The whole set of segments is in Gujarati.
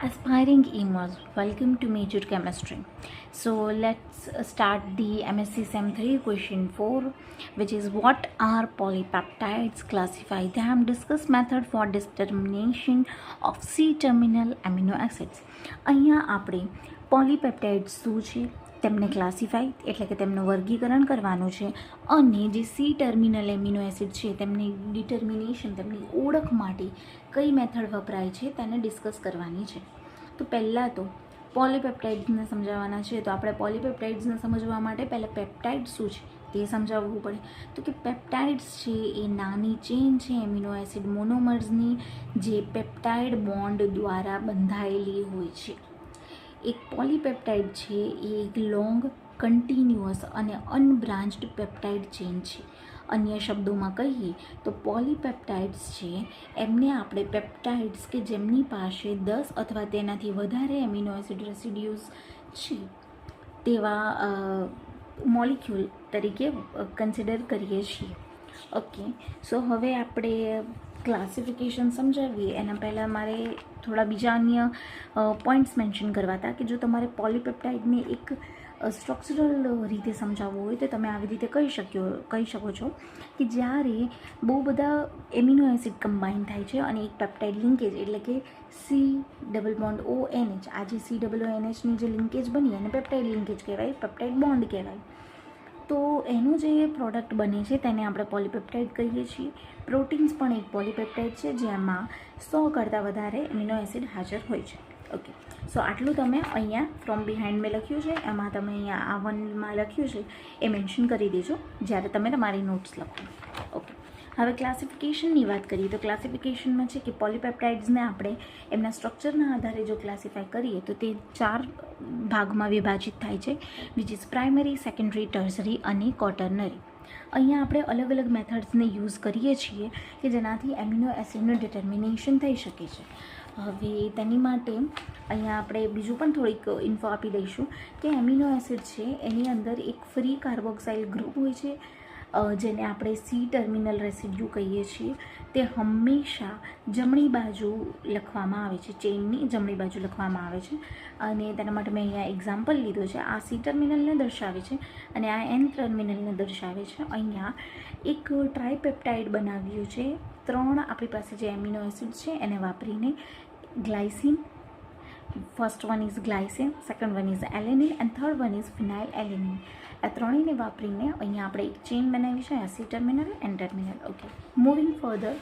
Aspiring EMOS, welcome to Major Chemistry. So let's start the MSc Sem 3 question 4, which is what are polypeptides, classify them, discuss method for determination of C-terminal amino acids. અહીંયા આપણે પોલીપેપ્ટાઇડ્સ શું છે તેમને ક્લાસિફાઈ એટલે કે તેમનું વર્ગીકરણ કરવાનું છે અને જે સી ટર્મિનલ એમિનો એસિડ છે તેમની ડિટર્મિનેશન તેમની ઓળખ માટે કઈ મેથડ વપરાય છે તેને ડિસ્કસ કરવાની છે. તો પહેલાં તો પોલીપેપ્ટાઇડ્સને સમજાવવાના છે. તો આપણે પોલીપેપ્ટાઇડ્સને સમજવા માટે પહેલાં પેપ્ટાઇડ શું છે તે સમજાવવું પડે. તો કે પેપ્ટાઇડ્સ છે એ નાની ચેન છે એમિનો એસિડ મોનોમર્સની જે પેપ્ટાઇડ બોન્ડ દ્વારા બંધાયેલી હોય છે. એક પોલીપેપ્ટાઇડ છે એ એક લોંગ કન્ટિન્યુઅસ અને અનબ્રાન્ચ્ડ પેપ્ટાઇડ ચેન છે. અન્ય શબ્દોમાં કહીએ તો પોલીપેપ્ટાઇડ્સ છે એમને આપણે પેપ્ટાઇડ્સ કે જેમની પાસે 10 અથવા તેનાથી વધારે એમિનો એસિડ રેસિડ્યુઝ છે તેવા મોલિક્યુલ તરીકે કન્સિડર કરીએ છીએ. ઓકે, સો હવે આપણે ક્લાસિફિકેશન સમજાવીએ એના પહેલાં મારે થોડા બીજા અન્ય પોઈન્ટ્સ મેન્શન કરવા હતા કે જો તમારે પોલીપેપ્ટાઇડને એક સ્ટ્રક્ચરલ રીતે સમજાવવું હોય તો તમે આવી રીતે કહી શકો છો કે જ્યારે બહુ બધા એમિનો એસિડ કમ્બાઈન થાય છે અને એક પેપ્ટાઇડ લિંકેજ એટલે કે COONH, આ જે COONHની જે લિંકેજ બની એને પેપ્ટાઇડ લિંકેજ કહેવાય, પેપ્ટાઇડ બોન્ડ કહેવાય. તો એનું જે પ્રોડક્ટ બને છે તેને આપણે પોલીપેપ્ટાઇડ કહીએ છીએ. પ્રોટીન્સ પણ એક પોલીપેપ્ટાઇડ છે જેમાં 100 કરતાં વધારે એમિનો એસિડ હાજર હોય છે. ઓકે, સો આટલું તમે અહીંયા ફ્રોમ બિહાઇન્ડ મેં લખ્યું છે, એમાં તમે અહીંયા આ વનમાં લખ્યું છે એ મેન્શન કરી દેજો જ્યારે તમે તમારી નોટ્સ લખો. ઓકે, હવે ક્લાસિફિકેશનની વાત કરીએ તો ક્લાસિફિકેશનમાં છે કે પોલીપેપ્ટાઇડ્સને આપણે એમના સ્ટ્રક્ચરના આધારે જો ક્લાસિફાય કરીએ તો તે 4 ભાગમાં વિભાજિત થાય છે, which is primary, secondary, tertiary અને ક્વોટર્નરી. અહીંયા આપણે અલગ અલગ મેથડ્સને યુઝ કરીએ છીએ કે જેનાથી એમિનો એસિડનું ડિટર્મિનેશન થઈ શકે છે. હવે તેની માટે અહીંયા આપણે બીજું પણ થોડીક ઇન્ફો આપી દઈશું કે એમિનો એસિડ છે એની અંદર એક ફ્રી કાર્બોક્સાઇલ ગ્રુપ હોય છે જેને આપણે સી ટર્મિનલ રેસિડ્યુ કહીએ છીએ. તે હંમેશા જમણી બાજુ લખવામાં આવે છે, ચેઇનની જમણી બાજુ લખવામાં આવે છે અને તેના માટે મેં અહીંયા એક્ઝામ્પલ લીધો છે. આ સી ટર્મિનલને દર્શાવે છે અને આ એન ટર્મિનલને દર્શાવે છે. અહીંયા એક ટ્રાયપેપ્ટાઇડ બનાવ્યું છે 3 આપણી પાસે જે એમિનો એસિડ છે એને વાપરીને. Glycine, first one is glycine, second one is alanine and third one is phenyl alanine. આ ત્રણેયને વાપરીને અહીંયા આપણે એક ચેઇન બનાવી છે, C terminal N terminal. Okay, moving further,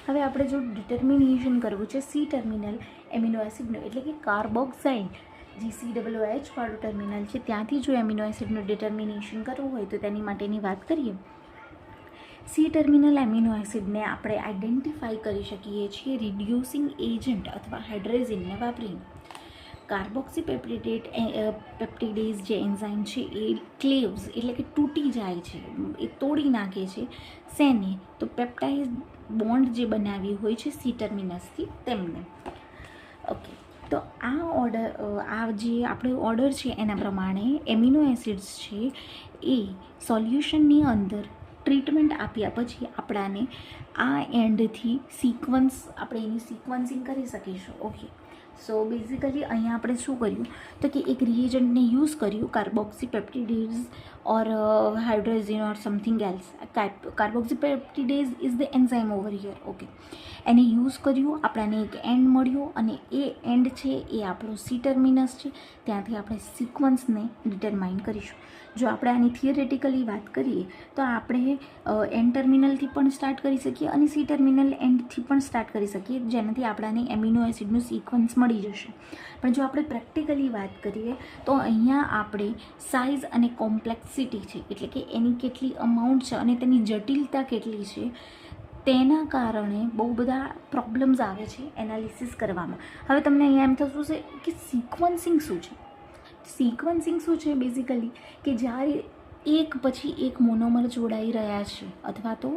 હવે આપણે જો ડિટર્મિનેશન કરવું છે સી ટર્મિનલ એમિનો એસિડનું એટલે કે કાર્બોક્સાઇલ જે COOH વાળું ટર્મિનલ છે ત્યાંથી જો એમિનો એસિડનું ડિટર્મિનેશન કરવું હોય તો તેની માટેની વાત કરીએ. સી ટર્મિનલ એમિનો એસિડને આપણે આઈડેન્ટિફાઈ કરી શકીએ છીએ રિડ્યુસિંગ એજન્ટ અથવા હાઇડ્રેઝિનને વાપરીને. કાર્બોક્સી પેપ્ટિડેઝ જે એન્ઝાઇમ છે એ ક્લેવ્સ એટલે કે તૂટી જાય છે, એ તોડી નાખે છે શેને? તો પેપ્ટાઇડ બોન્ડ જે બનાવી હોય છે સી ટર્મિનસથી તેમને. ઓકે, તો આ જે આપણો ઓર્ડર છે એના પ્રમાણે એમિનો એસિડ્સ છે એ સોલ્યુશનની અંદર ટ્રીટમેન્ટ આપ્યા પછી આપણાને આ એન્ડથી આપણે એની સિક્વન્સિંગ કરી શકીશું. ઓકે, સો બેઝિકલી અહીંયા આપણે શું કર્યું તો કે એક રિએજન્ટને યુઝ કર્યું, carboxy peptidase or hydrazine or something else. Carboxy peptidase is the enzyme over here. Okay, એને યુઝ કર્યું, આપણને એક એન્ડ મળ્યો અને એ એન્ડ છે એ આપણો સી ટર્મિનસ છે, ત્યાંથી આપણે સિક્વન્સને ડિટરમાઇન કરીશું. જો આપણે આની થિયરેટિકલી વાત કરીએ તો આપણે એન ટર્મિનલથી પણ સ્ટાર્ટ કરી શકીએ અને સી ટર્મિનલ એન્ડથી પણ સ્ટાર્ટ કરી શકીએ, જેનાથી આપણાને એમિનો એસિડનું સિક્વન્સ મળી જશે. પણ જો આપણે પ્રેક્ટિકલી વાત કરીએ તો અહીંયા આપણે સાઇઝ અને કોમ્પ્લેક્સિટી છે એટલે કે એની કેટલી અમાઉન્ટ છે અને તેની જટિલતા કેટલી છે તેના કારણે બહુ બધા પ્રોબ્લેમ્સ આવે છે એનાલિસિસ કરવામાં. હવે તમને અહીંયા એમ થતું છે કે સિક્વન્સિંગ શું છે? સિક્વન્સિંગ શું છે? બેઝિકલી કે જ્યારે એક પછી એક મોનોમર જોડાઈ રહ્યા છે અથવા તો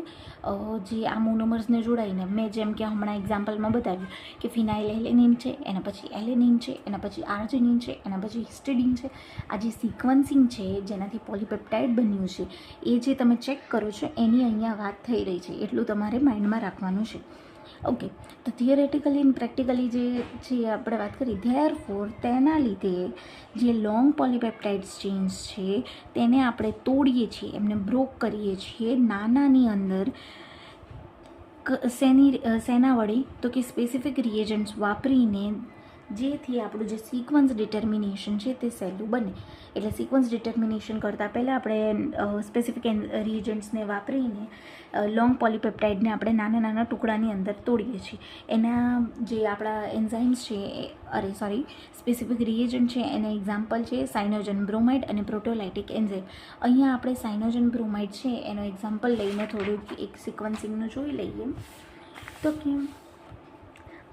જે આ મોનોમર્સને જોડાઈને મેં જેમ કે હમણાં એક્ઝામ્પલમાં બતાવ્યું કે ફિનાઇલ એલેનિન છે, એના પછી એલેનિન છે, એના પછી આર્જિનિન છે, એના પછી હિસ્ટિડિન છે. આ જે સિક્વન્સિંગ છે જેનાથી પોલીપેપ્ટાઇડ બન્યું છે એ જે તમે ચેક કરો છો એની અહીંયા વાત થઈ રહી છે, એટલું તમારે માઇન્ડમાં રાખવાનું છે. ઓકે, તો થિયરેટિકલી અને પ્રેક્ટિકલી જે આપણે વાત કરી, ધેરફોર તેના લીધે જે લોંગ પોલીપેપ્ટાઇડ્સ ચેન્સ છે તેને આપણે તોડીએ છીએ, એમને બ્રોક કરીએ છીએ નાનાની અંદર. શેના વડે? તો કે સ્પેસિફિક રિએજન્ટ્સ વાપરીને, જેથી આપણું જે સિક્વન્સ ડિટર્મિનેશન છે તે સહેલું બને. એટલે સિક્વન્સ ડિટર્મિનેશન કરતાં પહેલાં આપણે સ્પેસિફિક રિએજન્ટ્સને વાપરીને લોંગ પોલીપેપ્ટાઇડને આપણે નાના નાના ટુકડાની અંદર તોડીએ છીએ. એના જે આપણા એન્ઝાઇમ્સ છે, સ્પેસિફિક રિએજન્ટ છે, એના એક્ઝામ્પલ છે સાયનોજન બ્રોમાઇડ અને પ્રોટોલાઇટિક એન્ઝાઇમ. અહીંયા આપણે સાયનોજન બ્રોમાઇડ છે એનો એક્ઝામ્પલ લઈને થોડુંક એક સિક્વન્સિંગનું જોઈ લઈએ. તો કેમ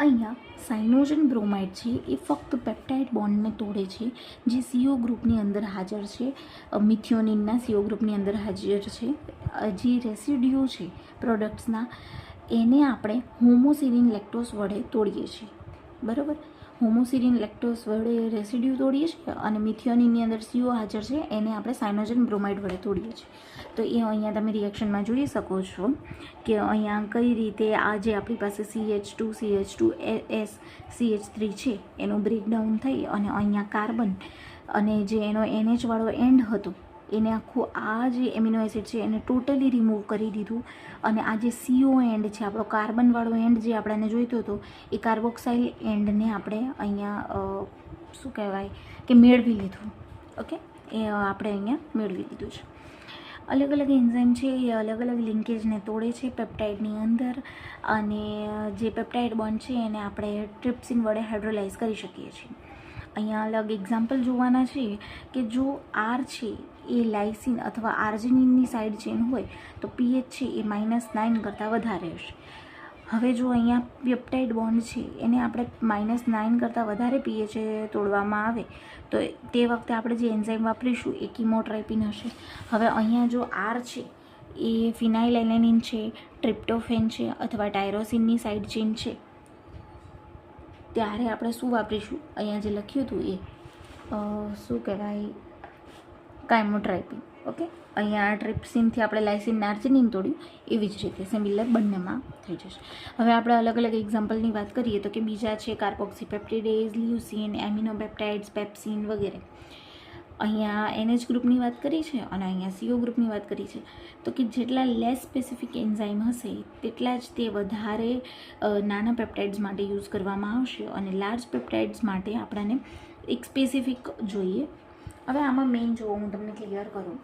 અહીંયા સાયનોજન બ્રોમાઇડ છે એ ફક્ત પેપ્ટાઇડ બોન્ડને તોડે છે જે CO ગ્રુપની અંદર હાજર છે, મિથિયોનિનના CO ગ્રુપની અંદર હાજર છે. જે રેસિડ્યુ છે પ્રોડક્ટ્સના એને આપણે હોમોસિરીન લેક્ટોસ વડે તોડીએ છીએ. બરાબર, હોમોસિરીન લેક્ટોસ વડે રેસિડ્યુ તોડીએ છીએ અને મિથિયોનિનની અંદર CO હાજર છે એને આપણે સાયનોજન બ્રોમાઇડ વડે તોડીએ છીએ. તો એ અહીંયા તમે રિએક્શનમાં જોઈ શકો છો કે અહીંયા કઈ રીતે આ જે આપણી પાસે CH2 CH2S CH3 છે એનું બ્રેકડાઉન થઈ અને અહીંયા કાર્બન અને જે એનો NH વાળો એન્ડ હતો એને આખું આ જે એમિનો એસિડ છે એને ટોટલી રિમૂવ કરી દીધું અને આ જે CO એન્ડ છે, આપણો કાર્બનવાળો એન્ડ જે આપણને જોઈતો હતો એ કાર્બોક્સાઇલ એન્ડને આપણે અહીંયા શું કહેવાય કે મેળવી લીધું. ઓકે, એ આપણે અહીંયા મેળવી લીધું છે. અલગ અલગ એન્ઝાઇમ છે એ અલગ અલગ લિંકેજને તોડે છે પેપ્ટાઇડની અંદર અને જે પેપ્ટાઇડ બોન્ડ છે એને આપણે ટ્રિપ્સિન વડે હાઇડ્રોલાઇઝ કરી શકીએ છીએ. અહીંયા અલગ એક્ઝામ્પલ જોવાના છે કે જો R છે એ લાઇસિન અથવા આર્જિનિનની સાઇડ ચેન હોય તો pH છે એ -9 કરતાં વધારે હશે. હવે જો અહીંયા પેપ્ટાઇડ બોન્ડ છે એને આપણે -9 કરતાં વધારે pH તોડવામાં આવે તો તે વખતે આપણે જે એન્ઝાઇમ વાપરીશું એ કીમોટ્રાઇપિન હશે. હવે અહીંયા જો R છે એ ફિનાઇલએલેનિન છે, ટ્રિપ્ટોફેન છે અથવા ટાયરોસિનની સાઇડ ચેન છે ત્યારે આપણે શું વાપરીશું? અહીંયા જે લખ્યું હતું એ શું કહેવાય, કાયમોટ્રાઇપિન. ઓકે, અહીંયા ટ્રિપ્સિનથી આપણે લાઇસિન આર્જિનિન તોડ્યું, એવી જ રીતે સિમિલર બંનેમાં થઈ જશે. હવે આપણે અલગ અલગ એક્ઝામ્પલની વાત કરીએ તો કે બીજા છે કાર્બોક્સીપેપ્ટિડેઝ, લ્યુસીન, એમિનોપેપ્ટાઇડ્સ, પેપ્સિન વગેરે. અહીંયા NH ગ્રુપની વાત કરી છે અને અહીંયા CO ગ્રુપની વાત કરી છે. તો કે જેટલા લેસ સ્પેસિફિક એન્ઝાઇમ હશે તેટલા જ તે વધારે નાના પેપ્ટાઇડ્સ માટે યુઝ કરવામાં આવશે અને લાર્જ પેપ્ટાઇડ્સ માટે આપણને એક સ્પેસિફિક જોઈએ. હવે આમાં મેઇન જો હું તમને ક્લિયર કરું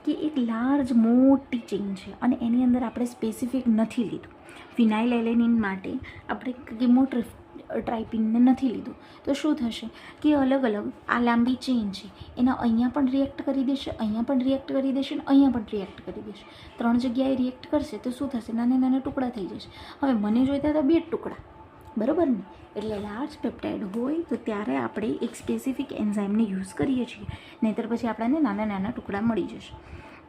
કે એક લાર્જ મોટી ચેઇન છે અને એની અંદર આપણે સ્પેસિફિક નથી લીધું. ફિનાઇલએલેનિન માટે આપણે કીમોટ્રાઇપિનને નથી લીધું તો શું થશે કે અલગ અલગ આ લાંબી ચેઇન છે એના અહીંયા પણ રિએક્ટ કરી દેશે, અહીંયા પણ રિએક્ટ કરી દેશે અને અહીંયા પણ રિએક્ટ કરી દેશે. 3 જગ્યાએ રિએક્ટ કરશે તો શું થશે? નાના નાના ટુકડા થઈ જશે. હવે મને જોઈતા હતા 2 ટુકડા, બરાબર ને? એટલે લાર્જ પેપ્ટાઇડ હોય તો ત્યારે આપણે એક સ્પેસિફિક એન્ઝાઇમને યુઝ કરીએ છીએ, નહીંતર પછી આપણને નાના નાના ટુકડા મળી જશે.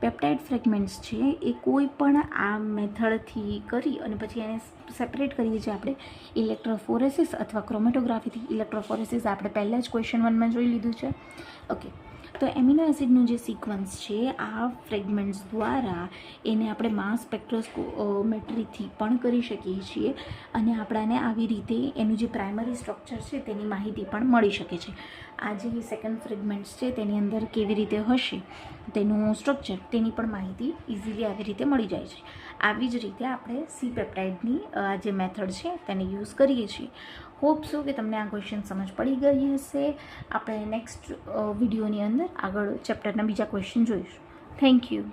પેપ્ટાઇડ ફ્રેગમેન્ટ્સ છે એ કોઈ પણ આ મેથડથી કરી અને પછી એને સેપરેટ કરીએ છીએ આપણે ઇલેક્ટ્રોફોરેસિસ અથવા ક્રોમેટોગ્રાફીથી. ઇલેક્ટ્રોફોરેસિસ આપણે પહેલાં જ ક્વેશ્ચન 1માં જોઈ લીધું છે. ઓકે, તો એમિનો એસિડનું જે સિક્વન્સ છે આ ફ્રેગમેન્ટ્સ દ્વારા એને આપણે માસ સ્પેક્ટ્રોસ્કોમેટ્રીથી પણ કરી શકીએ છીએ અને આપણાને આવી રીતે એનું જે પ્રાઇમરી સ્ટ્રક્ચર છે તેની માહિતી પણ મળી શકે છે. આ જે સેકન્ડ ફ્રેગમેન્ટ્સ છે તેની અંદર કેવી રીતે હશે તેનું સ્ટ્રક્ચર તેની પણ માહિતી ઇઝીલી આવી રીતે મળી જાય છે. આવી જ રીતે આપણે સી પેપ્ટાઇડની આ જે મેથડ છે તેને યુઝ કરીએ છીએ. હોપ સો કે તમને આ ક્વેશ્ચન સમજ પડી ગઈ હશે. આપણે નેક્સ્ટ વિડીયોની અંદર આગળ ચેપ્ટરના બીજા ક્વેશ્ચન જોઈશું. Thank you.